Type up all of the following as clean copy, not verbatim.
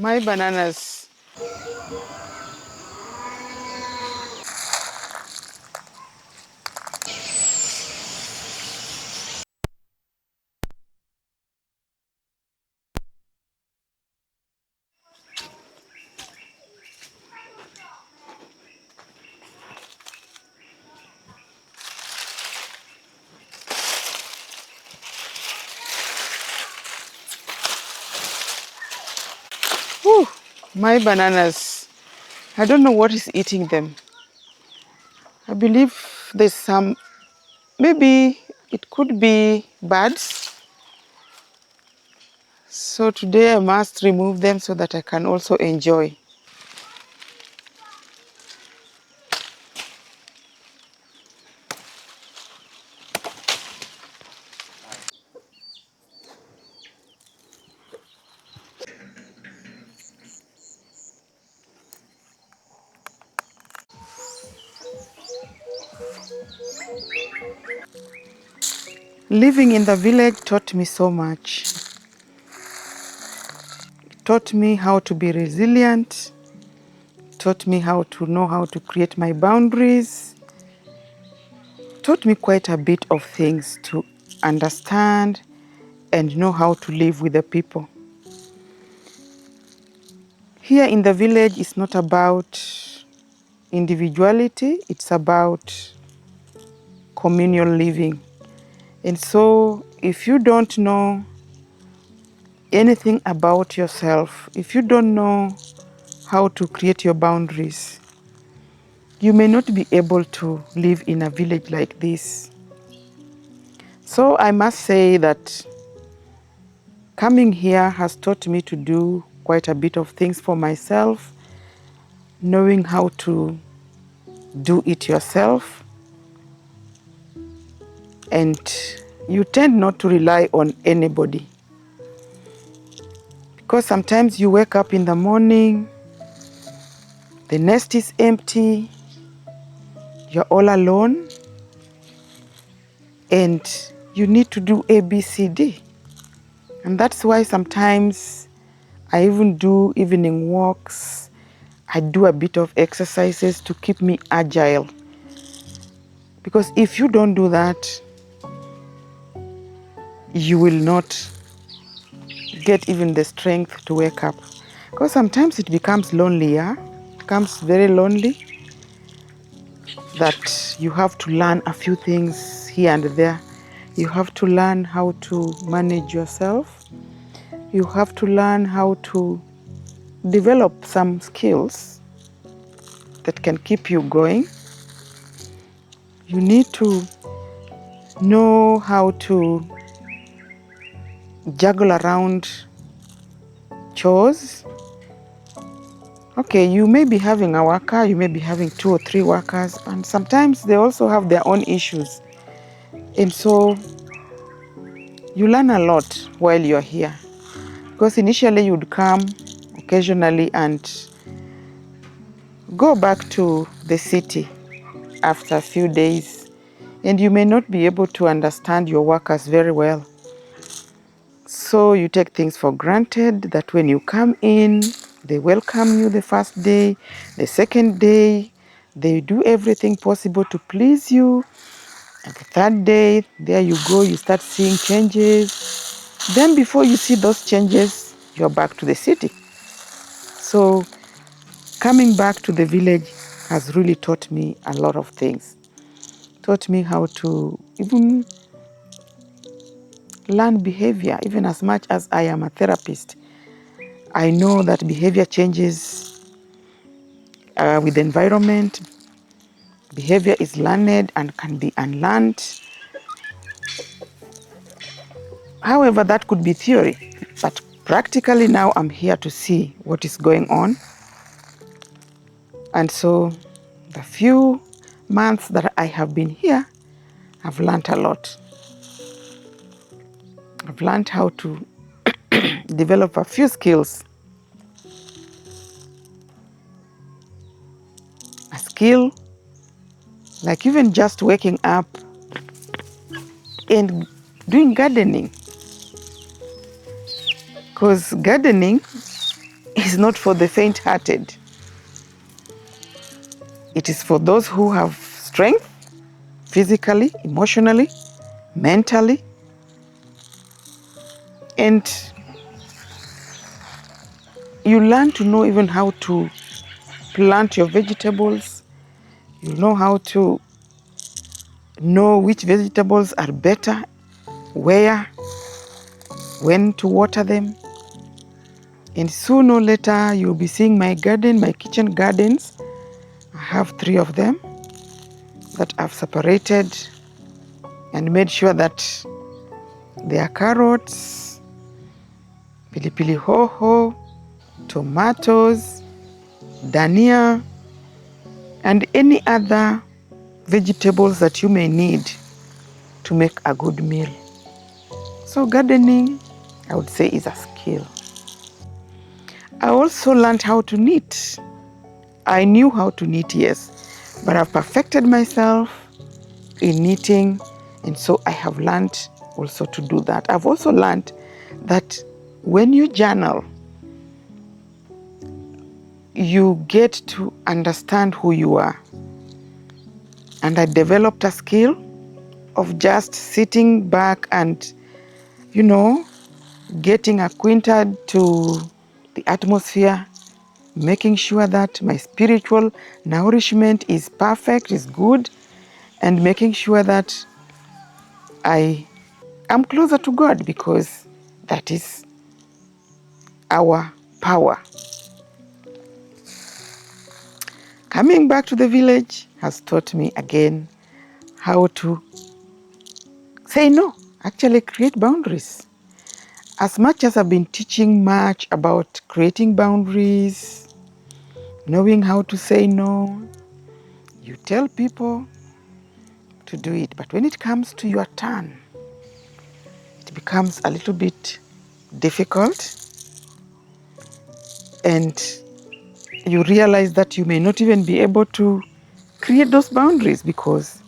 My bananas. Whew, my bananas. I don't know what is eating them. I believe there's some, maybe it could be birds. So today I must remove them so that I can also enjoy. Living in the village taught me so much. Taught me how to be resilient, taught me how to know how to create my boundaries, taught me quite a bit of things to understand and know how to live with the people. Here in the village, it's not about individuality, it's about communal living. And so if you don't know anything about yourself, if you don't know how to create your boundaries, you may not be able to live in a village like this. So I must say that coming here has taught me to do quite a bit of things for myself, knowing how to do it yourself. And you tend not to rely on anybody. Because sometimes you wake up in the morning, the nest is empty, you're all alone, and you need to do A, B, C, D. And that's why sometimes I even do evening walks. I do a bit of exercises to keep me agile. Because if you don't do that, you will not get even the strength to wake up. Because sometimes it becomes lonely, yeah? It becomes very lonely that you have to learn a few things here and there. You have to learn how to manage yourself. You have to learn how to develop some skills that can keep you going. You need to know how to juggle around chores. Okay, you may be having a worker, you may be having 2 or 3 workers, and sometimes they also have their own issues. And so you learn a lot while you're here. Because initially you'd come occasionally and go back to the city after a few days, and you may not be able to understand your workers very well. So you take things for granted that when you come in, they welcome you the first day, the second day, they do everything possible to please you. And the third day, there you go, you start seeing changes. Then before you see those changes, you're back to the city. So coming back to the village has really taught me a lot of things. Taught me how to even learn behavior, even as much as I am a therapist. I know that behavior changes with the environment. Behavior is learned and can be unlearned. However, that could be theory, but practically now I'm here to see what is going on. And so the few months that I have been here, I've learned a lot. I've learned how to develop a few skills. A skill like even just waking up and doing gardening. Because gardening is not for the faint-hearted. It is for those who have strength, physically, emotionally, mentally, and you learn to know even how to plant your vegetables. You know how to know which vegetables are better, where, when to water them. And sooner or later, you'll be seeing my garden, my kitchen gardens. I have 3 of them that I've separated and made sure that there are carrots, pilipili hoho, tomatoes, dania, and any other vegetables that you may need to make a good meal. So gardening, I would say, is a skill. I also learned how to knit. I knew how to knit, yes, but I've perfected myself in knitting, and so I have learned also to do that. I've also learned that when you journal, you get to understand who you are. And I developed a skill of just sitting back and, getting acquainted to the atmosphere, making sure that my spiritual nourishment is perfect, is good, and making sure that I am closer to God, because that is our power. Coming back to the village has taught me again how to say no, actually create boundaries. As much as I've been teaching much about creating boundaries, knowing how to say no, you tell people to do it. But when it comes to your turn, it becomes a little bit difficult, and you realize that you may not even be able to create those boundaries, because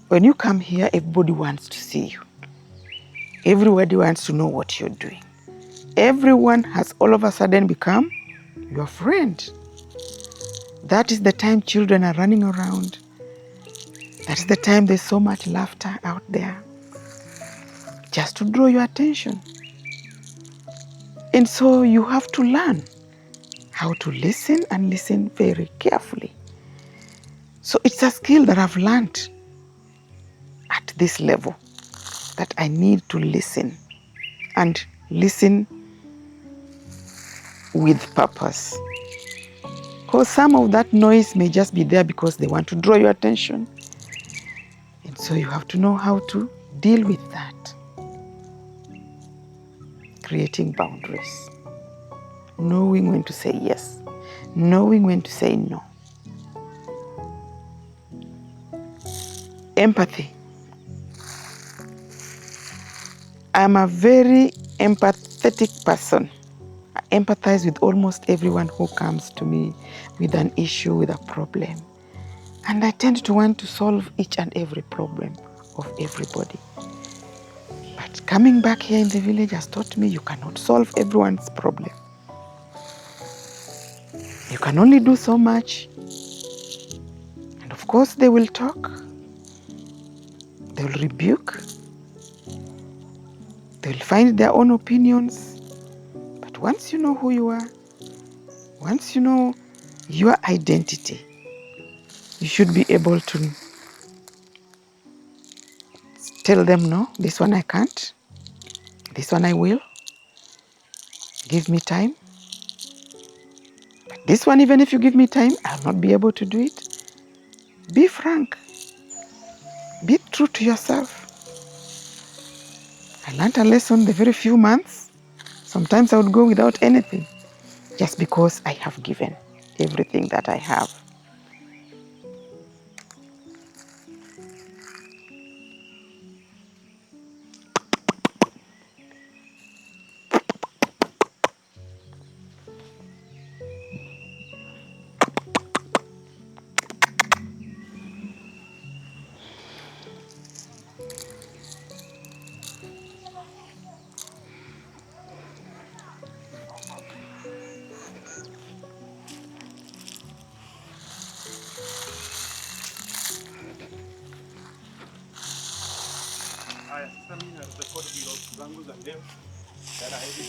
when you come here, everybody wants to see you. Everybody wants to know what you're doing. Everyone has all of a sudden become your friend. That is the time children are running around. That's the time there's so much laughter out there, just to draw your attention. And so you have to learn how to listen, and listen very carefully. So it's a skill that I've learned at this level, that I need to listen, and listen with purpose. Because some of that noise may just be there because they want to draw your attention. And so you have to know how to deal with that. Creating boundaries. Knowing when to say yes. Knowing when to say no. Empathy. I'm a very empathetic person. I empathize with almost everyone who comes to me with an issue, with a problem. And I tend to want to solve each and every problem of everybody. But coming back here in the village has taught me you cannot solve everyone's problem. You can only do so much. And of course they will talk. They will rebuke. They will find their own opinions. But once you know who you are, once you know your identity, you should be able to tell them, no, this one I can't. This one I will. Give me time. But this one, even if you give me time, I'll not be able to do it. Be frank. Be true to yourself. I learned a lesson the very few months. Sometimes I would go without anything, just because I have given everything that I have. Haya, sasa mimi na record vlogs zangu za leo. Dada hivi.